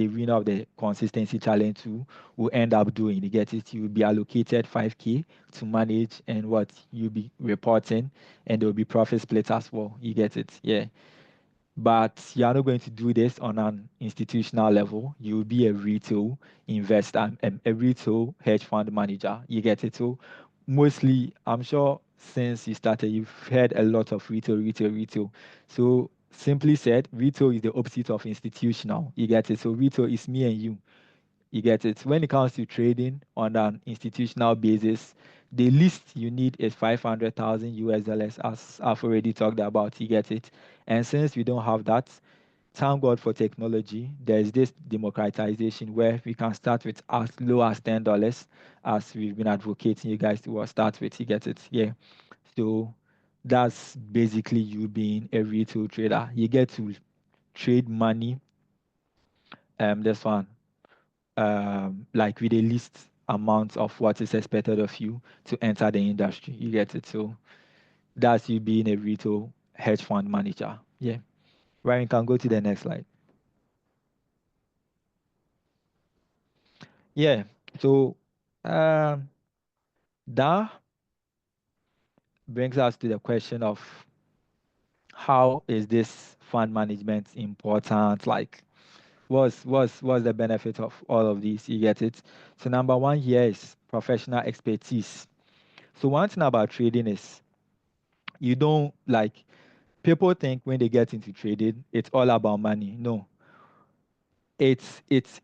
the winner of the consistency challenge too will end up doing. You get it? You'll be allocated 5K to manage and what you'll be reporting, and there will be profit split as well. You get it? Yeah. But you are not going to do this on an institutional level. You'll be a retail investor, a retail hedge fund manager. You get it? So mostly, I'm sure since you started, you've heard a lot of retail, retail, retail. So simply said, retail is the opposite of institutional. You get it? So retail is me and you. You get it? When it comes to trading on an institutional basis, the least you need is 500,000 US dollars, as I've already talked about. You get it? And since we don't have that, thank God for technology. There's this democratization where we can start with as low as $10, as we've been advocating you guys to start with. You get it? Yeah. So that's basically you being a retail trader. You get to trade money. This one like with a least amount of what is expected of you to enter the industry. You get it? So that's you being a retail hedge fund manager. Yeah. Ryan can go to the next slide. Yeah. So um, that brings us to the question of how is this fund management important? Like, what's the benefit of all of these? You get it? So number one here is professional expertise. So one thing about trading is you don't like people think when they get into trading, it's all about money. No, it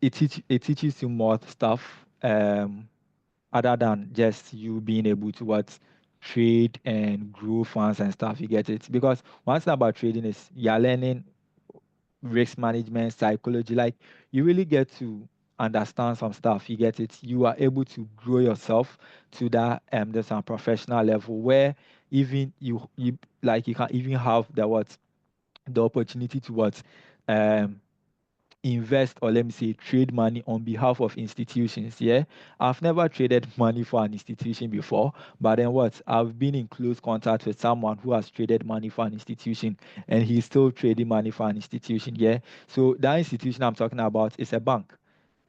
teaches you more stuff other than just you being able to what trade and grow funds and stuff. You get it? Because one thing about trading is you're learning risk management, psychology. Like you really get to understand some stuff. You get it? You are able to grow yourself to that there's a professional level where even you like you can even have the opportunity to um invest, or let me say trade money on behalf of institutions. Yeah, I've never traded money for an institution before, but then I've been in close contact with someone who has traded money for an institution, and he's still trading money for an institution. Yeah, so that institution I'm talking about is a bank.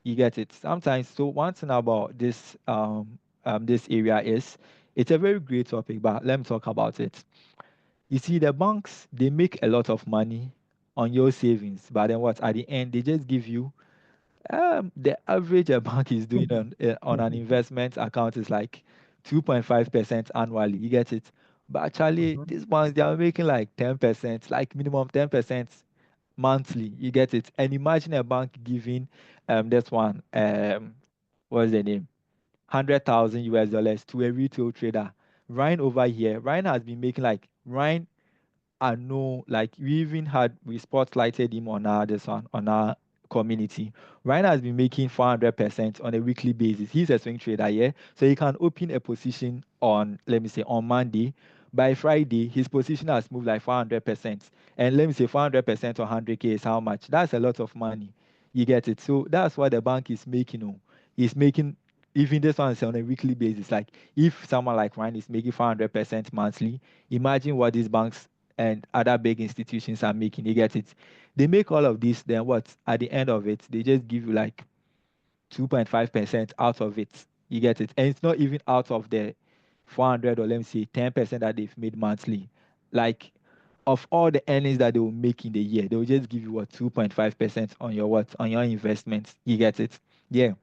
You get it? Sometimes. So one thing about this area is it's a very great topic, but let me talk about it. You see, the banks, they make a lot of money on your savings, but then at the end, they just give you the average a bank is doing on an investment account is like 2.5% annually. You get it? But actually, Mhm. these banks, they are making like 10%, like minimum 10% monthly. You get it? And imagine a bank giving this one, what's the name? 100,000 US dollars to a retail trader. Ryan over here, Ryan has been making like Ryan I know, like we spotlighted him on our this one on our community. Ryan has been making 400% on a weekly basis. He's a swing trader, yeah. So he can open a position on, let me say, on Monday. By Friday, his position has moved like 400%. And let me say 400% or 100K is how much? That's a lot of money. You get it? So that's what the bank is making. Oh. He's making even this one is on a weekly basis. Like if someone like Ryan is making 400% monthly, imagine what these banks and other big institutions are making. You get it? They make all of this, then what? At the end of it, they just give you like 2.5% out of it. You get it? And it's not even out of the 400 or let me say 10% that they've made monthly. Like of all the earnings that they will make in the year, they will just give you 2.5% on your on your investments. You get it? Yeah.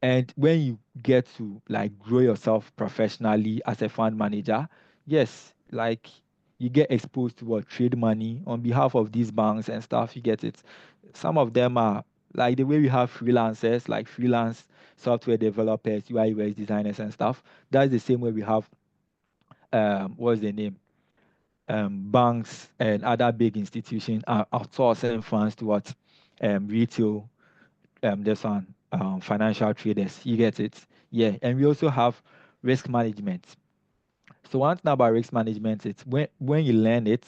And when you get to like grow yourself professionally as a fund manager, yes, like you get exposed to what trade money on behalf of these banks and stuff. You get it. Some of them are like the way we have freelancers, like freelance software developers, UI UX designers and stuff. That's the same way we have what's the name? Banks and other big institutions are outsourcing funds to retail this one financial traders. You get it? Yeah. And we also have risk management. So one thing about risk management is when you learn it,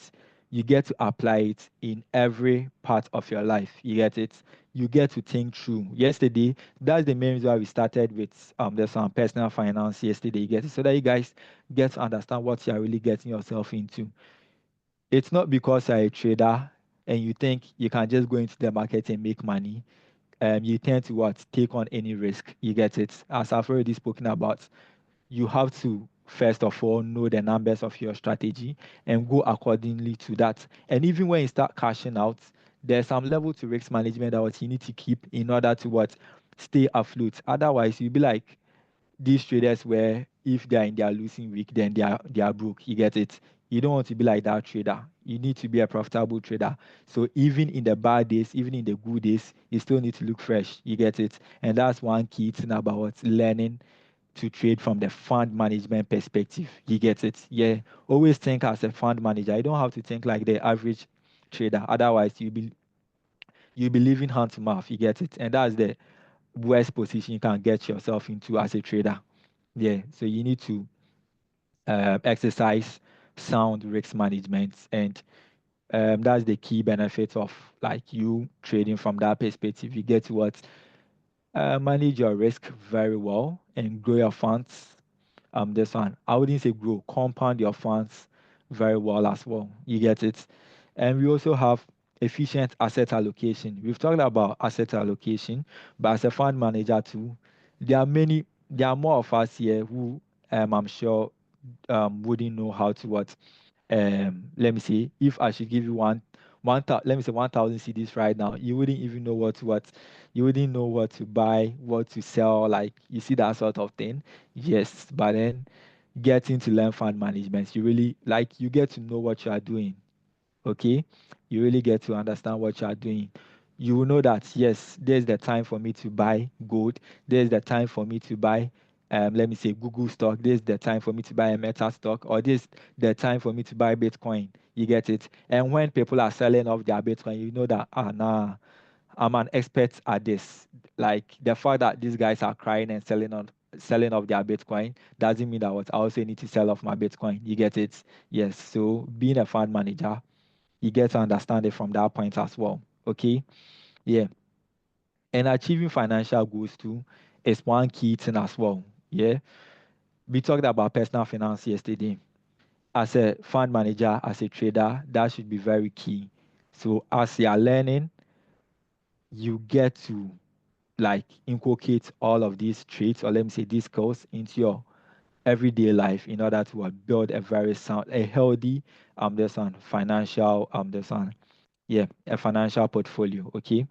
you get to apply it in every part of your life. You get it? You get to think through. Yesterday, that's the main reason why we started with this one personal finance yesterday. You get it? So that you guys get to understand what you're really getting yourself into. It's not because you're a trader and you think you can just go into the market and make money. you tend to what take on any risk. You get it. As I've already spoken about, you have to first of all know the numbers of your strategy and go accordingly to that. And even when you start cashing out, there's some level to risk management that what you need to keep in order to what stay afloat. Otherwise, you'll be like these traders where if they are in their losing week, then they are broke. You get it. You don't want to be like that trader. You need to be a profitable trader. So even in the bad days, even in the good days, you still need to look fresh. You get it. And that's one key thing about what learning to trade from the fund management perspective. You get it. Yeah. Always think as a fund manager. You don't have to think like the average trader. Otherwise, you'll be living hand to mouth. You get it. And that's the worst position you can get yourself into as a trader. Yeah, so you need to exercise sound risk management, and that's the key benefit of like you trading from that perspective. You get to what manage your risk very well and grow your funds. This one I wouldn't say grow, compound your funds very well as well. You get it, and we also have efficient asset allocation. We've talked about asset allocation, but as a fund manager too, there are many. There are more of us here who I'm sure wouldn't know how to what let me see if I should give you let me say 1,000 CDs right now, you wouldn't even know what you wouldn't know what to buy, what to sell, like you see that sort of thing. Yes, but then getting to learn fund management, you really like you get to know what you are doing. Okay, you really get to understand what you are doing. You will know that yes, there's the time for me to buy gold, there's the time for me to buy let me say Google stock, there's the time for me to buy a Meta stock, or this the time for me to buy Bitcoin. You get it. And when people are selling off their Bitcoin, you know that nah, I'm an expert at this. Like the fact that these guys are crying and selling off their Bitcoin doesn't mean that what I also need to sell off my Bitcoin. You get it? Yes. So being a fund manager, you get to understand it from that point as well. Okay. Yeah. And achieving financial goals too is one key thing as well. Yeah. We talked about personal finance yesterday. As a fund manager, as a trader, that should be very key. So as you are learning, you get to like inculcate all of these traits, or let me say these skills into your everyday life in order to build a very sound, a healthy this one financial this one, yeah, a financial portfolio. Okay.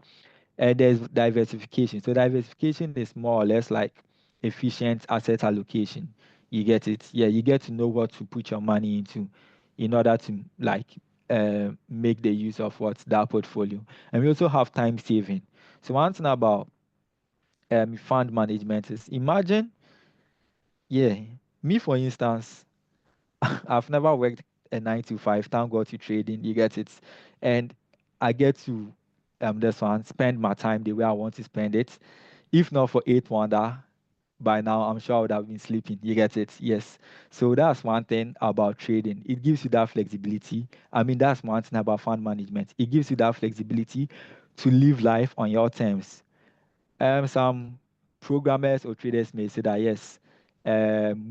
And there's diversification. So diversification is more or less like efficient asset allocation. You get it? Yeah, you get to know what to put your money into in order to like make the use of what that portfolio. And we also have time saving. So one thing about fund management is imagine, yeah, me for instance, I've never worked a 9 to 5. Thank God to trading. You get it, and I get to this one spend my time the way I want to spend it. If not for Eighth Wonder, by now I'm sure I would have been sleeping. You get it? Yes. So that's one thing about trading. It gives you that flexibility. I mean, that's one thing about fund management. It gives you that flexibility to live life on your terms. Some programmers or traders may say that yes,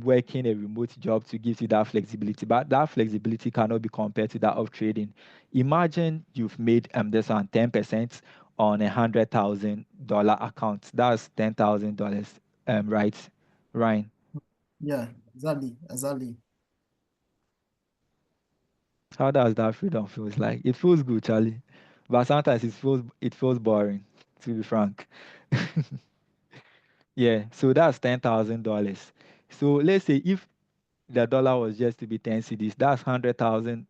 working a remote job to give you that flexibility, but that flexibility cannot be compared to that of trading. Imagine you've made this on 10% on $100,000 account. That's $10,000, right, Ryan? Yeah, exactly, exactly. How does that freedom feels like? It feels good, Charlie, but sometimes it feels boring, to be frank. Yeah, so that's $10,000. So let's say if the dollar was just to be 10 cedis, that's 100,000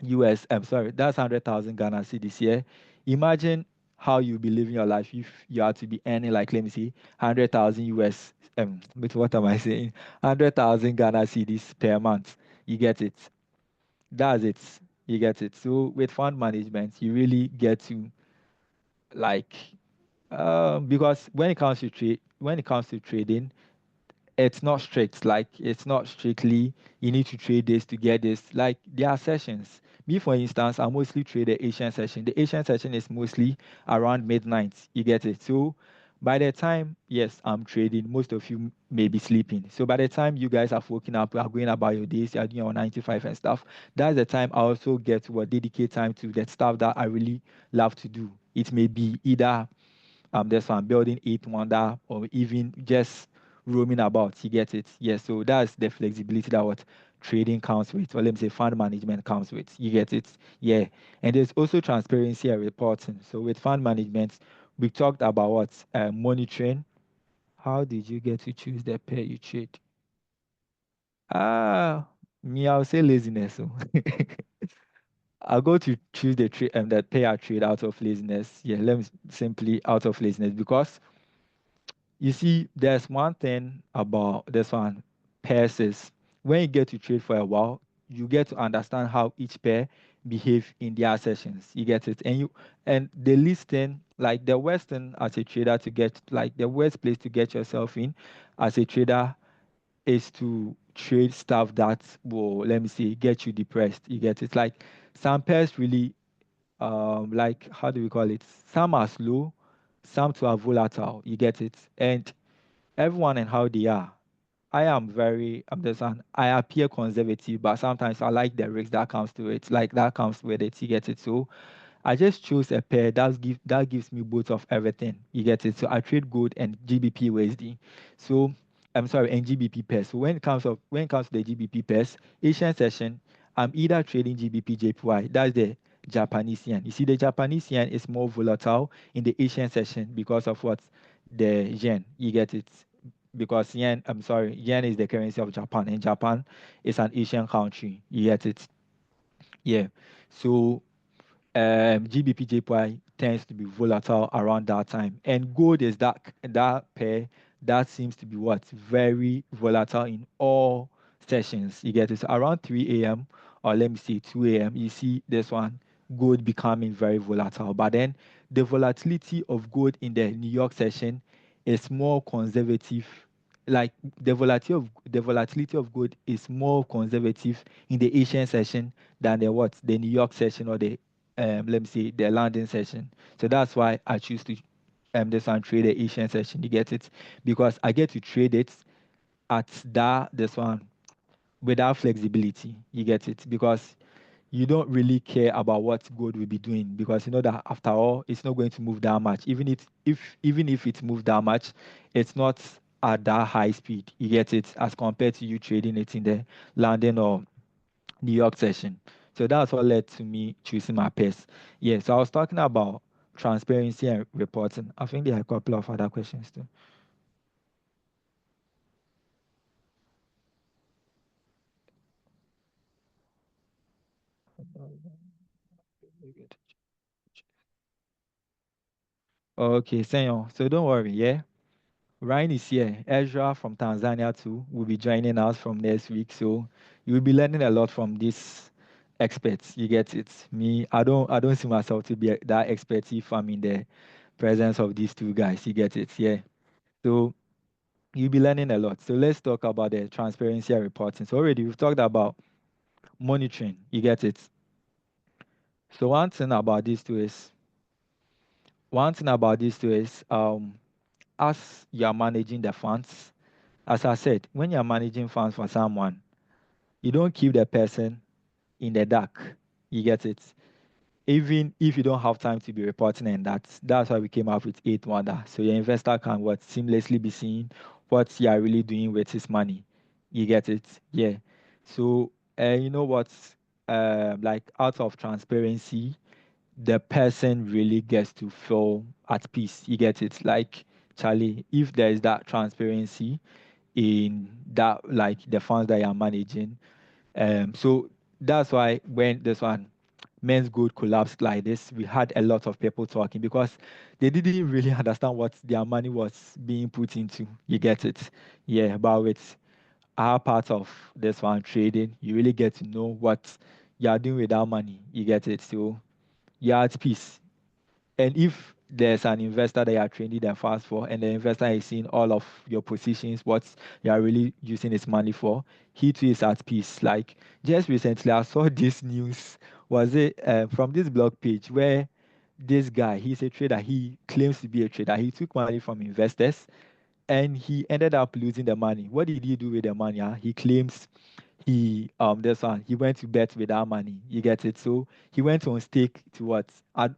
US. I'm sorry, that's 100,000 Ghana cedis. Yeah, imagine how you'll be living your life if you are to be earning like let me see 100,000 US. But what am I saying? 100,000 Ghana cedis per month. You get it. That's it. You get it. So with fund management, you really get to like because when it comes to trading, it's not strict. Like it's not strictly you need to trade this to get this. Like there are sessions. Me, for instance, I mostly trade the Asian session. The Asian session is mostly around midnight. You get it. So by the time, yes, I'm trading, most of you may be sleeping. So by the time you guys are waking up, are going about your days, you're doing your 95 and stuff, that's the time I also get to dedicate time to the stuff that I really love to do. It may be either this one building eight wonder or even just roaming about. You get it? Yes. So that's the flexibility that what trading comes with, or let me say fund management comes with. You get it? Yeah. And there's also transparency and reporting. So with fund management, we talked about what monitoring. How did you get to choose the pair you trade? Ah, me, I'll say laziness. So I'll go to choose the trade that pair I trade out of laziness. Yeah, let me simply out of laziness because you see, there's one thing about this one pairs is when you get to trade for a while, you get to understand how each pair behave in their sessions. You get it, and the least thing, like the worst thing as a trader to get, like the worst place to get yourself in as a trader is to trade stuff that will, let me say, get you depressed. You get it, like some pairs really, like how do we call it? Some are slow, some too are volatile. You get it, and everyone and how they are. I'm this one. I appear conservative, but sometimes I like the risk that comes to it. Like that comes with it. You get it. So I just chose a pair that gives me both of everything. You get it. So I trade gold and GBP USD. So I'm sorry, and GBP pairs. So when it comes to the GBP pairs, Asian session, I'm either trading GBP JPY. That's the Japanese yen. You see, the Japanese yen is more volatile in the Asian session because of what the yen. You get it. Because yen is the currency of Japan, and Japan is an Asian country. You get it? Yeah. So GBP JPY tends to be volatile around that time, and gold is that pair that seems to be what very volatile in all sessions. You get it. So around 3 a.m. or let me say 2 a.m. You see this one gold becoming very volatile, but then the volatility of gold in the New York session is more conservative. Like the volatility of gold is more conservative in the Asian session than the New York session or the let me see the London session. So that's why I choose to this one trade the Asian session. You get it because I get to trade it at that this one without flexibility. You get it because you don't really care about what gold will be doing because you know that after all it's not going to move that much. Even if it moves that much, it's not at that high speed. You get it as compared to you trading it in the London or New York session. So that's what led to me choosing my pairs. Yeah, so I was talking about transparency and reporting. I think there are a couple of other questions too. Okay, Senor. So don't worry, yeah. Ryan is here. Ezra from Tanzania too will be joining us from next week. So you'll be learning a lot from these experts. You get it. Me, I don't see myself to be that expert if I'm in the presence of these two guys. You get it. Yeah. So you'll be learning a lot. So let's talk about the transparency and reporting. So already we've talked about monitoring. You get it. So one thing about this too is as you're managing the funds, as I said, when you're managing funds for someone, you don't keep the person in the dark. You get it. Even if you don't have time to be reporting, and that's why we came up with eight wonder. So your investor can what seamlessly be seeing what you are really doing with his money. You get it? Yeah. So you know what? Like out of transparency, the person really gets to feel at peace. You get it? Like Charlie, if there is that transparency in that like the funds that you're managing, so that's why when this one men's gold collapsed like this, we had a lot of people talking because they didn't really understand what their money was being put into. You get it? Yeah, but with our part of this one trading, you really get to know what you're doing with that money. You get it? So you're at peace. And if there's an investor that you are trading them fast for, and the investor is seeing all of your positions, what you are really using his money for, he too is at peace. Like just recently, I saw this news. Was it from this blog page where this guy, he's a trader, he claims to be a trader. He took money from investors and he ended up losing the money. What did he do with the money? He claims he went to bet with that money. You get it? So he went on stake to what? I'm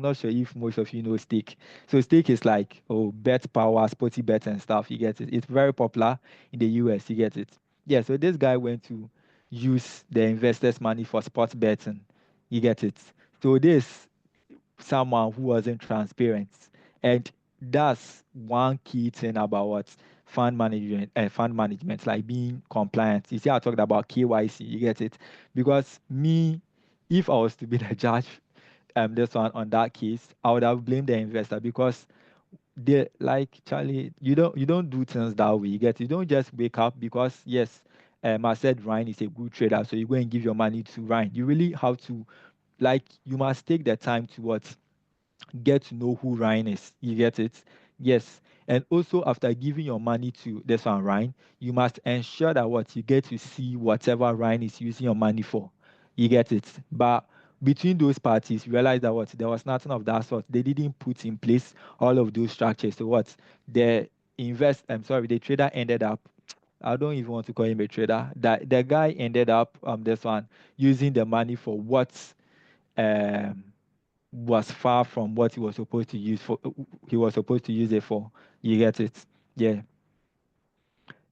not sure if most of you know stake. So stake is like, oh, bet power, sporty bet and stuff. You get it? It's very popular in the US. You get it? Yeah. So this guy went to use the investors' money for sports betting. You get it? So this someone who wasn't transparent. And that's one key thing about what fund management, like being compliant. You see, I talked about KYC, you get it? Because me, if I was to be the judge, this one on that case, I would have blamed the investor because they like Charlie, you don't do things that way. You get it? You don't just wake up because yes, I said Ryan is a good trader, so you go and give your money to Ryan. You really have to like you must take the time to what get to know who Ryan is. You get it? Yes. And also after giving your money to this one, Ryan, you must ensure that what you get to see whatever Ryan is using your money for. You get it? But between those parties, you realize that what there was nothing of that sort. They didn't put in place all of those structures. So what the trader ended up. I don't even want to call him a trader. That the guy ended up this one using the money for what um was far from what he was supposed to use it for. You get it? Yeah.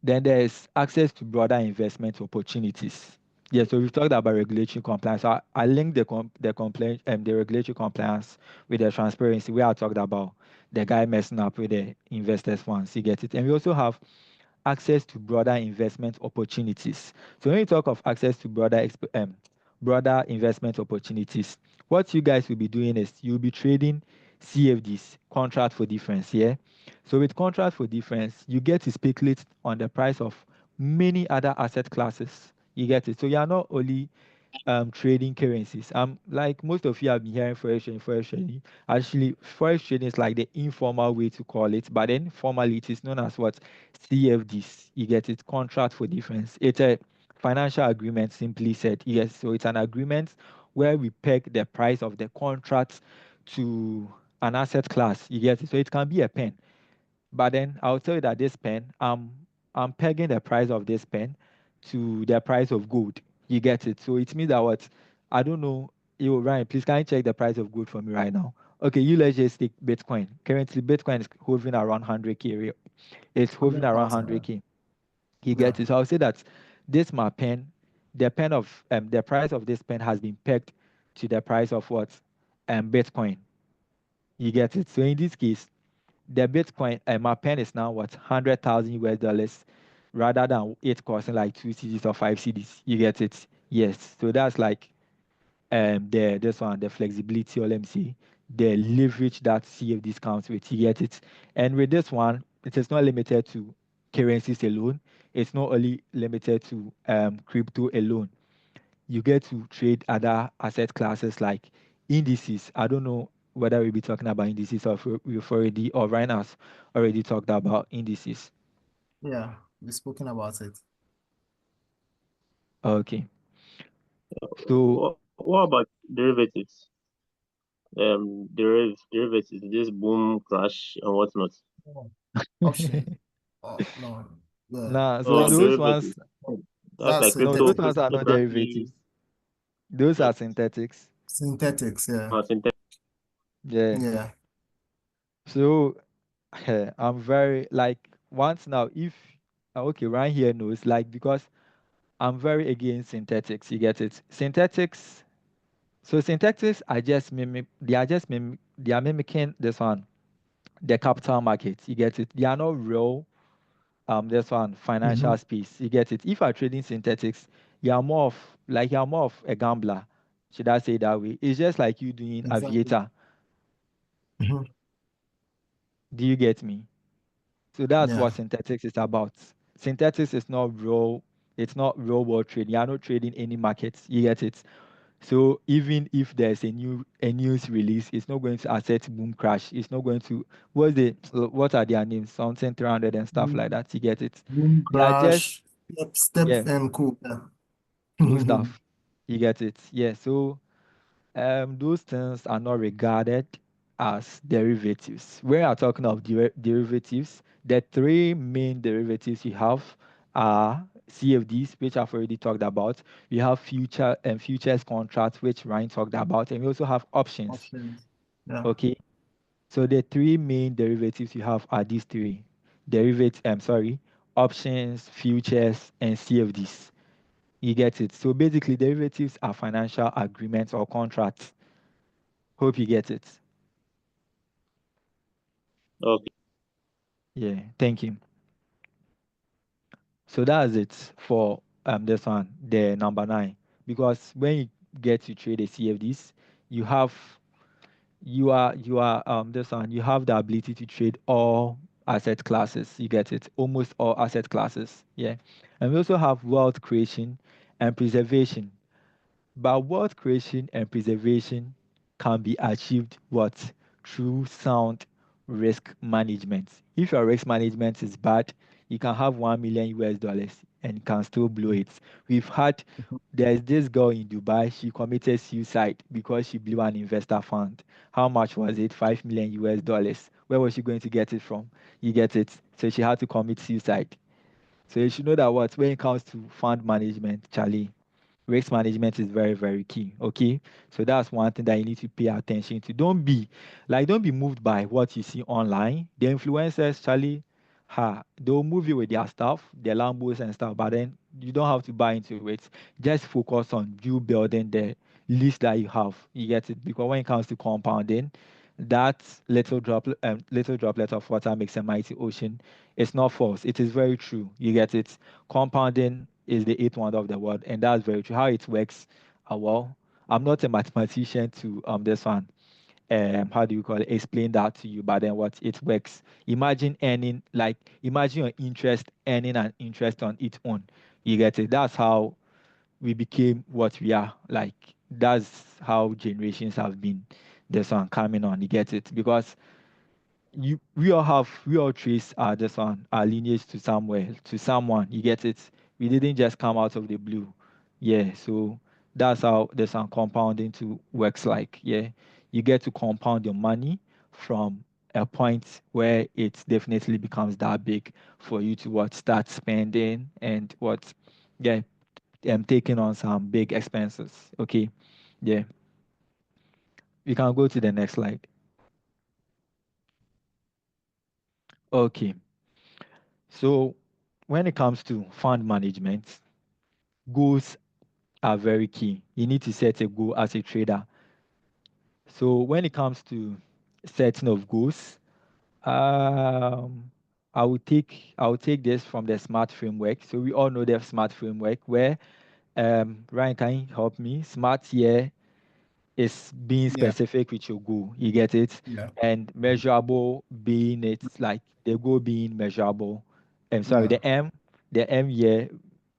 Then there's access to broader investment opportunities. Yeah, so we've talked about regulatory compliance. So I linked the complaint the regulatory compliance with the transparency where I talked about the guy messing up with the investors funds. You get it? And we also have access to broader investment opportunities. So when you talk of access to broader investment opportunities, what you guys will be doing is you'll be trading CFDs, contract for difference, yeah? So with contract for difference, you get to speculate on the price of many other asset classes. You get it? So you're not only trading currencies. Like most of you have been hearing forex trading, forex trading. Actually, forex trading is like the informal way to call it, but then formally it is known as what CFDs. You get it, contract for difference. It's a financial agreement, simply said. Yes, so it's an agreement where we peg the price of the contract to an asset class. You get it. So it can be a pen. But then I'll tell you that this pen, I'm pegging the price of this pen to the price of gold. You get it? So it means that what I don't know. You Ryan, please can you check the price of gold for me right now? Okay, you let's just take Bitcoin. Currently, Bitcoin is hovering around 100K. It's hovering around 100,000. 100K. You Yeah. get it? So I'll say that this my pen, the price of this pen has been pegged to the price of what Bitcoin. You get it? So in this case, the Bitcoin my pen is now what 100,000 US dollars rather than it costing like 2 CDs or 5 CDs. You get it? Yes. So that's like the flexibility, or let me see, the leverage that CF discounts with. You get it? And with this one, it is not limited to currencies alone. It's not only limited to crypto alone. You get to trade other asset classes like indices. I don't know whether we'll be talking about indices or if we've already, or Ryan has already talked about indices. Yeah. We've spoken about it. Okay. So What about derivatives? Derivatives, this boom, crash, and whatnot. Oh. Option. Oh, no. Yeah. nah, so Oh, That's those ones, derivatives. That's that's like no, those crypto, synthetic. ones are not cryptocurrencies. derivatives. Those Hmm. are synthetics. Synthetics, yeah. Synthetic. Yeah. Yeah. So I'm very like once now if okay, Ryan here knows like because I'm very against synthetics. You get it? Synthetics. So synthetics are just they are mimicking this one, the capital market. You get it? They are not real. This one Mm-hmm. financial space. You get it? If you're trading synthetics, you're more of a gambler. Should I say it that way? It's just like you doing Exactly. aviator. Mm-hmm. Do you get me? So that's Yeah. what synthetics is about. Synthetics is not real. It's not real world trading. You're not trading any markets. You get it? So even if there's a news release, it's not going to affect boom crash. It's not going to what are their names? Something 300 and stuff like Boom, that. You get it? boom They are just crash. Step yeah, and cool. Yeah. cool stuff. You get it? Yeah. So those things are not regarded as derivatives. When we are talking of derivatives, the three main derivatives you have are CFDs, which I've already talked about. We have futures contracts, which Ryan talked about, and we also have options. Options. Yeah. Okay. So the three main derivatives you have are these three options, futures, and CFDs. You get it. So basically, derivatives are financial agreements or contracts. Hope you get it. Okay. Yeah, thank you. So that's it for this one, the number 9. Because when you get to trade the CFDs, you have this one, you have the ability to trade all asset classes. You get it, almost all asset classes. Yeah. And we also have wealth creation and preservation. But wealth creation and preservation can be achieved what? Through sound risk management. If your risk management is bad, you can have 1 million US dollars and you can still blow it. We've had There's this girl in Dubai, she committed suicide because she blew an investor fund. How much was it? 5 million US dollars. Where was she going to get it from? You get it. So she had to commit suicide. So you should know that when it comes to fund management, Charlie, risk management is very, very key. Okay. So that's one thing that you need to pay attention to. Don't be moved by what you see online. The influencers, Charlie, they'll move you with their stuff, their Lambos and stuff, but then you don't have to buy into it. Just focus on you building the list that you have. You get it? Because when it comes to compounding, that little droplet of water makes a mighty ocean. It's not false. It is very true. You get it? Compounding is the eighth wonder of the world, and that's very true. How it works, well, I'm not a mathematician to this one. How do you call it? Explain that to you, but then what it works. Imagine your interest earning an interest on its own. You get it? That's how we became what we are. Like that's how generations have been. This one coming on. You get it? Because we all trace this one our lineage to somewhere, to someone. You get it? We didn't just come out of the blue. Yeah. So that's how this one compounding to works like. Yeah. You get to compound your money from a point where it definitely becomes that big for you to start spending and yeah, taking on some big expenses. Okay. Yeah. We can go to the next slide. Okay. So when it comes to fund management, goals are very key. You need to set a goal as a trader. So when it comes to setting of goals, um, I will take this from the SMART framework. So we all know the SMART framework where Ryan, can you help me? SMART here is being Yeah. specific with your goal. You get it? Yeah. And measurable being it's like the goal being measurable. I'm sorry, Yeah. the M here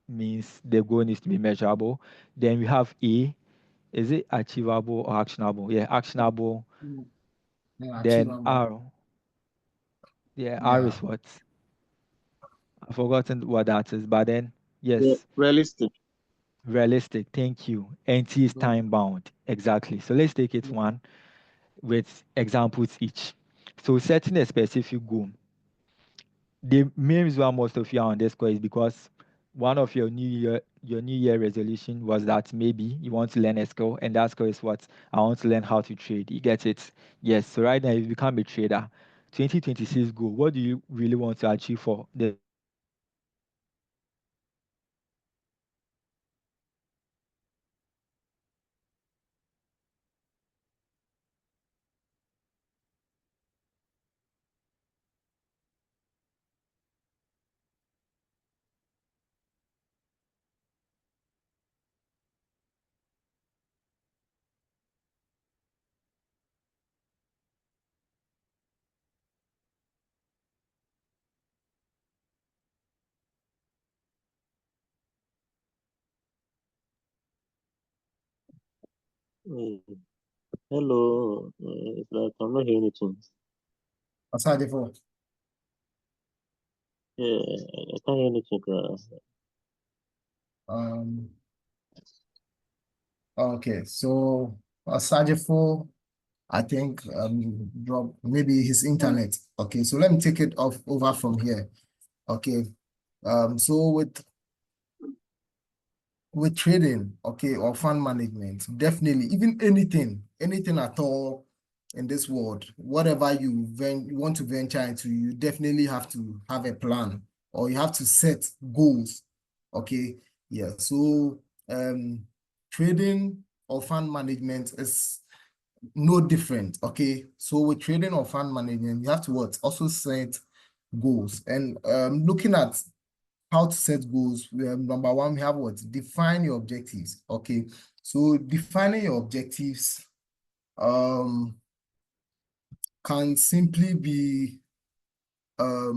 means the goal needs to be measurable. Then we have A. Is it achievable or actionable? Yeah, actionable. Mm. Yeah. Then Achievable. R. Yeah, R Yeah. is what? I've forgotten what that is, but then yes, Realistic. realistic. Thank you. And T is Mm. time bound. Exactly. So let's take it one with examples each. So setting a specific goal. The main reason why most of you are on this call is because one of your new year resolution was that maybe you want to learn a skill, and that skill is what? I want to learn how to trade. You get it? Yes. So right now you become a trader. 2026 goal. What do you really want to achieve for this one? If you want to become a trader, you need to set a goal. You get it? So you need to set a goal. Mm. Hello. It's like I'm not hearing anything. Aside for Yeah, I can't hear anything. um. Okay. So aside for I think drop maybe his internet. Okay. So let me take it off over from here. Okay. So with with trading, okay, or fund management, definitely, even anything at all in this world, whatever you want to venture into, you definitely have to have a plan, or you have to set goals. Okay, yeah. So trading or fund management is no different. Okay, so with trading or fund management, you have to what? Also set goals. And looking at how to set goals, number one, we have what? Define your objectives. Okay, so defining your objectives can simply be I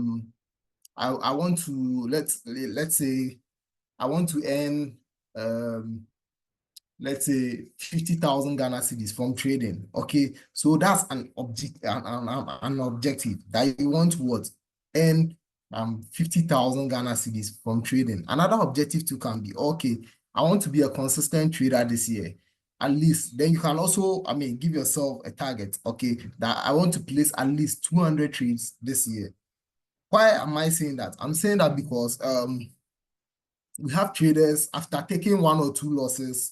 want to let's say I want to earn let's say 50,000 Ghana cedis from trading. Okay, so that's an objective that you want to what? Earn 50,000 Ghana cedis from trading. Another objective too can be, okay, I want to be a consistent trader this year. At least then you can also, give yourself a target. Okay, that I want to place at least 200 trades this year. Why am I saying that? I'm saying that because we have traders, after taking one or two losses,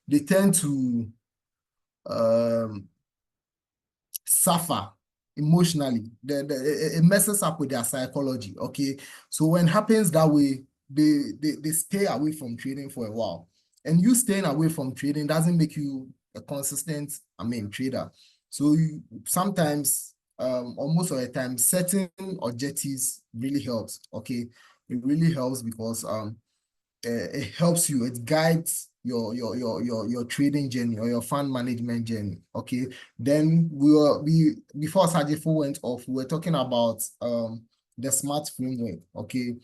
they tend to suffer emotionally. It messes up with their psychology. Okay, so when it happens that way, they stay away from trading for a while. And you staying away from trading doesn't make you a consistent, trader. So sometimes, or most of the time, setting objectives really helps. Okay, it really helps because it helps you, it guides your trading journey or your fund management journey. Okay, then we before Sajifo went off, we were talking about the SMART framework. Okay,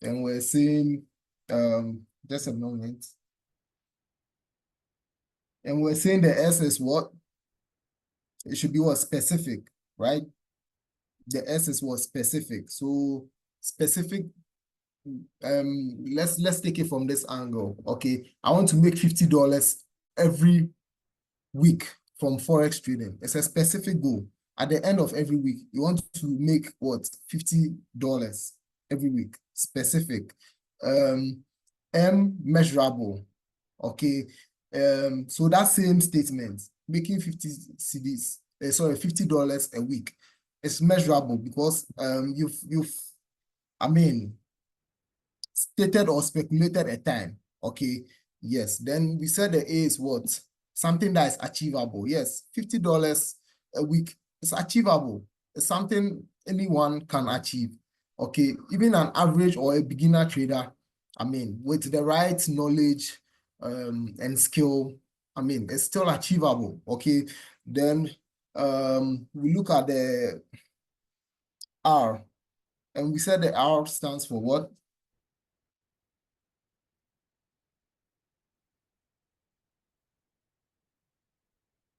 and we're saying just a moment, and we're saying the S is what? It should be what? Specific, right? The S is what? Specific. So specific, let's take it from this angle. Okay, I want to make $50 every week from Forex trading. It's a specific goal. At the end of every week, you want to make what? $50 every week. Specific. Measurable. Okay. So that same statement, making 50 CDs, $50 a week, is measurable because you've stated or speculated a time. Okay, yes. Then we said the A is what? Something that is achievable. Yes, $50 a week is achievable. It's something anyone can achieve. Okay, even an average or a beginner trader, with the right knowledge and skill, it's still achievable. Okay, then we look at the R, and we said the R stands for what?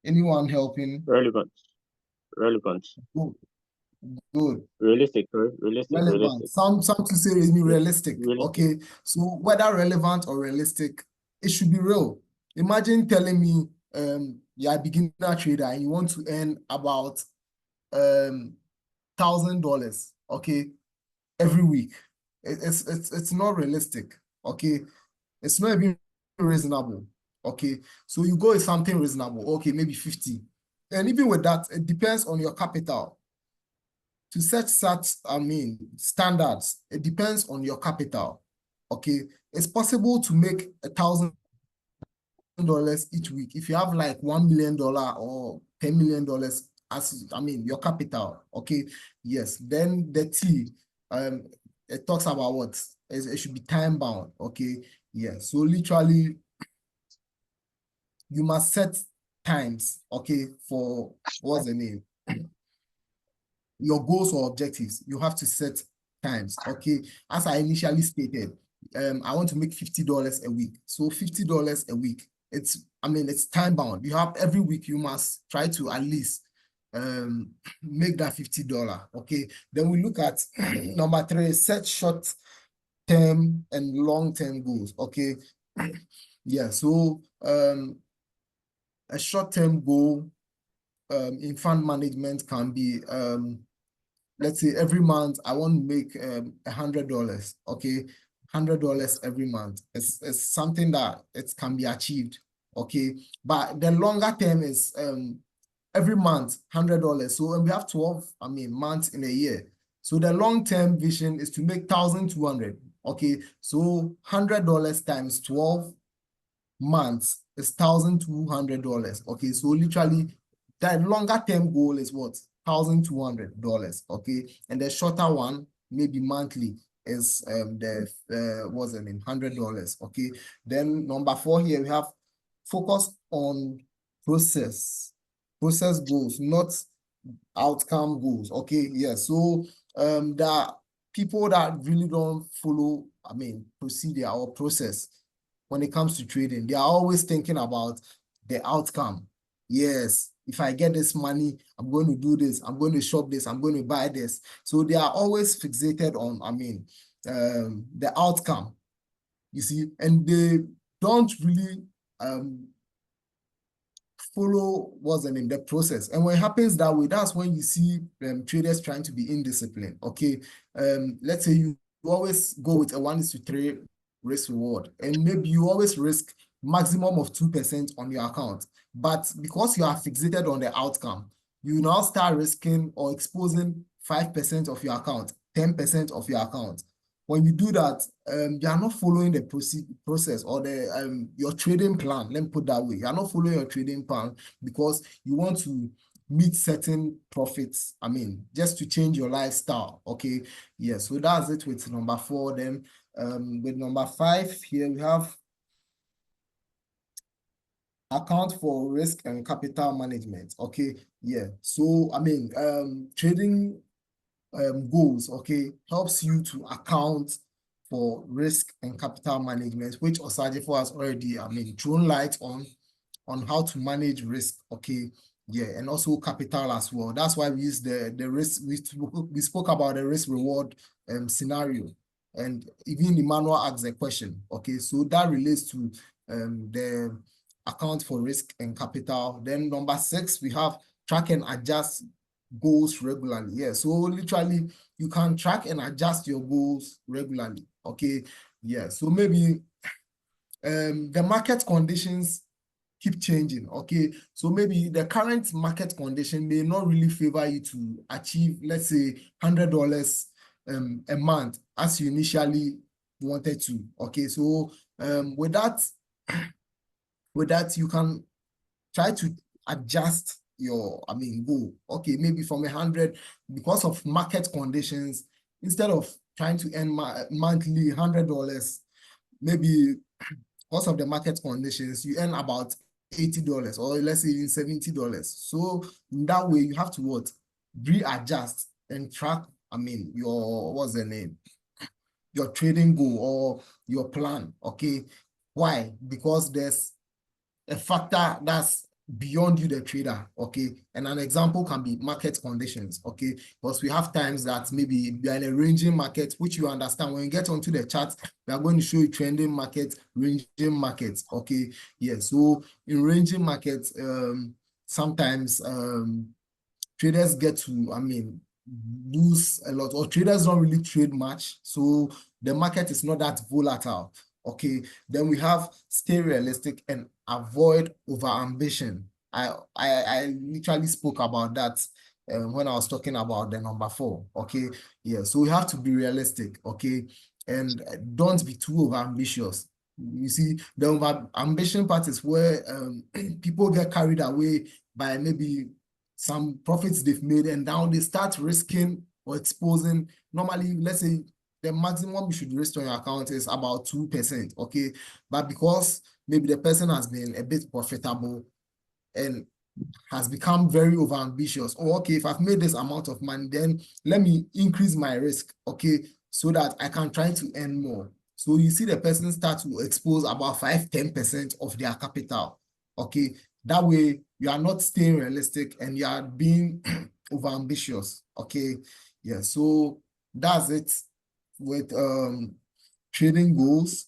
Anyone helping? Relevant. Relevant. Good. Good. Realistic, right? Realistic, Relevant. realistic. Some to say is me Yeah, realistic. realistic. Okay. So whether relevant or realistic, it should be real. Imagine telling me you're a beginner trader and you want to earn about $1,000, okay, every week. It's not realistic. Okay. It's not even reasonable. Okay. So you go with something reasonable, okay, maybe 50. And even with that, it depends on your capital. To set such, standards, it depends on your capital. Okay, it's possible to make $1,000 each week if you have like $1 million or $10 million as your capital. Okay, yes. Then the T, it talks about what it should be time bound. Okay, yeah. So literally, you must set times. Okay, for what's the name? Your goals or objectives, you have to set times. Okay, as I initially stated, I want to make $50 a week. So $50 a week, it's time bound. You have every week, you must try to at least make that $50. Okay, then we look at number 3, set short term and long term goals. Okay, yeah. So a short term goal in fund management can be let's say every month I want to make $100. Okay, $100 every month. It's something that it can be achieved, okay? But the longer term is every month, $100. So we have 12, months in a year. So the long-term vision is to make 1,200, okay? So $100 times 12 months is $1,200, okay? So literally, that longer term goal is what? $1,200, okay? And the shorter one, maybe monthly, is what's the name? $100, okay? Then number 4 here, we have focus on process goals, not outcome goals, okay? Yeah, so there are people that really don't follow, procedure or process when it comes to trading. They are always thinking about the outcome. Yes, if I get this money, I'm going to do this, I'm going to shop this, I'm going to buy this. So they are always fixated on, the outcome, you see, and they don't really follow what's the name, the process. And when it happens that way, that's when you see traders trying to be indisciplined, okay? Let's say you always go with a 1:3 risk reward, and maybe you always risk maximum of 2% on your account. But because you are fixated on the outcome, you now start risking or exposing 5% of your account, 10% of your account. When you do that, you are not following the process or the your trading plan. Let me put that way. You are not following your trading plan because you want to meet certain profits. Just to change your lifestyle. Okay. Yeah. So that's it with number 4. Then with number 5 here we have account for risk and capital management. Okay. Yeah. So trading goals, okay, helps you to account for risk and capital management, which Osajifo has already, thrown light on how to manage risk, okay, yeah, and also capital as well. That's why we use the risk. We spoke about the risk reward scenario, and even Emmanuel asked a question, okay, so that relates to the account for risk and capital. Then number 6, we have track and adjust goals regularly. Yeah, so literally you can track and adjust your goals regularly, okay? Yeah, so maybe the market conditions keep changing, okay? So maybe the current market condition may not really favor you to achieve, let's say, $100 a month as you initially wanted to, okay? So with that you can try to adjust your goal. Okay, maybe from 100, because of market conditions, instead of trying to earn monthly $100, maybe because of the market conditions, you earn about $80, or let's say even $70. So in that way, you have to what? Readjust and track, your, what's the name? Your trading goal or your plan, okay? Why? Because there's a factor that's beyond you, the trader, okay? And an example can be market conditions, okay? Because we have times that maybe we are in a ranging market, which you understand. When you get onto the chart, we are going to show you trending market, ranging markets, okay? Yeah, so in ranging markets, sometimes traders get to, lose a lot, or traders don't really trade much, so the market is not that volatile. Okay, then we have stay realistic and avoid over ambition. I literally spoke about that when I was talking about the number 4. Okay, yeah, so we have to be realistic, okay, and don't be too over ambitious. You see, the over ambition part is where people get carried away by maybe some profits they've made, and now they start risking or exposing. Normally, let's say the maximum you should risk on your account is about 2%, okay? But because maybe the person has been a bit profitable and has become very overambitious, or okay, if I've made this amount of money, then let me increase my risk, okay, so that I can try to earn more. So you see the person start to expose about 5-10% of their capital, okay? That way, you are not staying realistic and you are being overambitious, okay? Yeah, so that's it with trading goals.